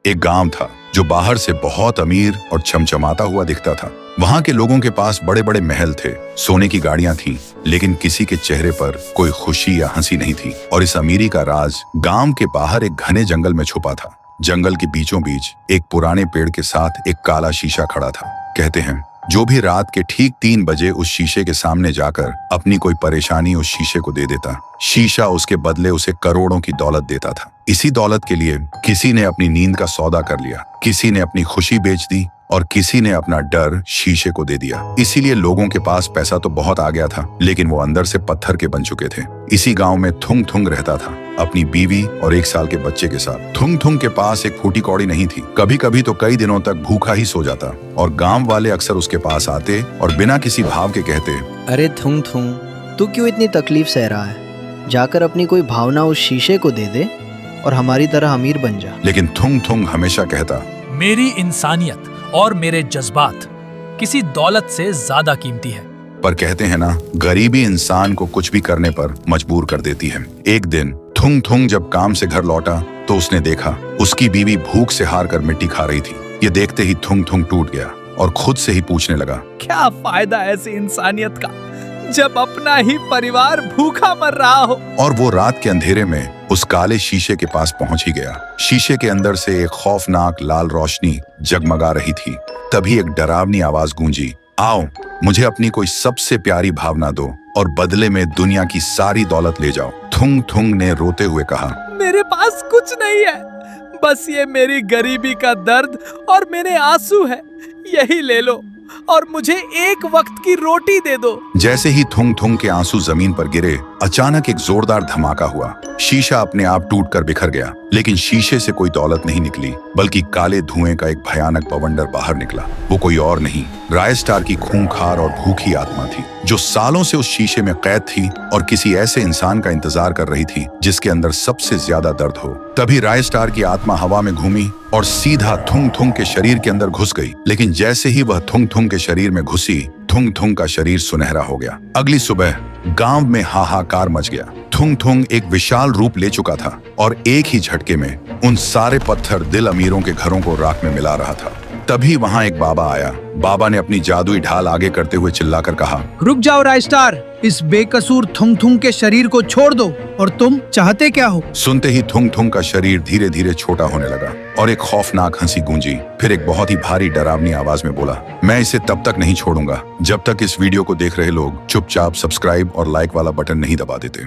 एक गांव था जो बाहर से बहुत अमीर और चमचमाता हुआ दिखता था। वहां के लोगों के पास बड़े बड़े महल थे, सोने की गाड़ियां थीं, लेकिन किसी के चेहरे पर कोई खुशी या हंसी नहीं थी। और इस अमीरी का राज गांव के बाहर एक घने जंगल में छुपा था। जंगल के बीचों बीच एक पुराने पेड़ के साथ एक काला शीशा खड़ा था। कहते हैं जो भी रात के ठीक 3 बजे उस शीशे के सामने जाकर अपनी कोई परेशानी उस शीशे को दे देता, शीशा उसके बदले उसे करोड़ों की दौलत देता था। इसी दौलत के लिए किसी ने अपनी नींद का सौदा कर लिया, किसी ने अपनी खुशी बेच दी और किसी ने अपना डर शीशे को दे दिया। इसीलिए लोगों के पास पैसा तो बहुत आ गया था, लेकिन वो अंदर से पत्थर के बन चुके थे। इसी गांव में थुंग थुंग रहता था, अपनी बीवी और 1 साल के बच्चे के साथ। थुंग थुंग के पास एक फूटी कौड़ी नहीं थी। कभी कभी तो कई दिनों तक भूखा ही सो जाता और गांव वाले अक्सर उसके पास आते और बिना किसी भाव के कहते, अरे थुंग थुंग, तू क्यों इतनी तकलीफ सह रहा है? जाकर अपनी कोई भावना उस शीशे को दे दे और हमारी तरह अमीर बन जा। लेकिन थुंग थुंग हमेशा कहता, मेरी इंसानियत और मेरे जज्बात किसी दौलत से ज्यादा कीमती है। पर कहते हैं ना, गरीबी इंसान को कुछ भी करने पर मजबूर कर देती है। एक दिन थुंग थुंग जब काम से घर लौटा तो उसने देखा उसकी बीवी भूख से हार कर मिट्टी खा रही थी। ये देखते ही थुंग थुंग टूट गया और खुद से ही पूछने लगा, क्या फायदा ऐसी इंसानियत का जब अपना ही परिवार भूखा मर रहा हो। और वो रात के अंधेरे में उस काले शीशे के पास पहुंच ही गया। शीशे के अंदर से एक खौफनाक लाल रोशनी जगमगा रही थी। तभी एक डरावनी आवाज गूंजी, आओ मुझे अपनी कोई सबसे प्यारी भावना दो और बदले में दुनिया की सारी दौलत ले जाओ। थुंग थुंग ने रोते हुए कहा, मेरे पास कुछ नहीं है, बस ये मेरी गरीबी का दर्द और मेरे आंसू है। यही ले लो और मुझे एक वक्त की रोटी दे दो। जैसे ही थुंग थुंग के आंसू जमीन पर गिरे, अचानक एक जोरदार धमाका हुआ। शीशा अपने आप टूटकर बिखर गया, लेकिन शीशे से कोई दौलत नहीं निकली, बल्कि काले धुएं का एक भयानक बवंडर बाहर निकला। वो कोई और नहीं, रायस्टार की खूंखार और भूखी आत्मा थी, जो सालों से उस शीशे में कैद थी और किसी ऐसे इंसान का इंतजार कर रही थी जिसके अंदर सबसे ज्यादा दर्द हो। तभी रायस्टार की आत्मा हवा में घूमी और सीधा थुंग थुंग के शरीर के अंदर घुस गई। लेकिन जैसे ही वह थुंग थुंग के शरीर में घुसी, थुंग थुंग का शरीर सुनहरा हो गया। अगली सुबह गांव में हाहाकार मच गया। थुंग थुंग एक विशाल रूप ले चुका था और एक ही झटके में उन सारे पत्थर दिल अमीरों के घरों को राख में मिला रहा था। तभी वहां एक बाबा आया। बाबा ने अपनी जादुई ढाल आगे करते हुए चिल्लाकर कहा, रुक जाओ रायस्टार, इस बेकसूर थुंग थुंग के शरीर को छोड़ दो। और तुम चाहते क्या हो? सुनते ही थुंग थुंग का शरीर धीरे धीरे छोटा होने लगा और एक खौफनाक हंसी गूंजी। फिर एक बहुत ही भारी डरावनी आवाज में बोला, मैं इसे तब तक नहीं छोड़ूंगा जब तक इस वीडियो को देख रहे लोग चुपचाप सब्सक्राइब और लाइक वाला बटन नहीं दबा देते।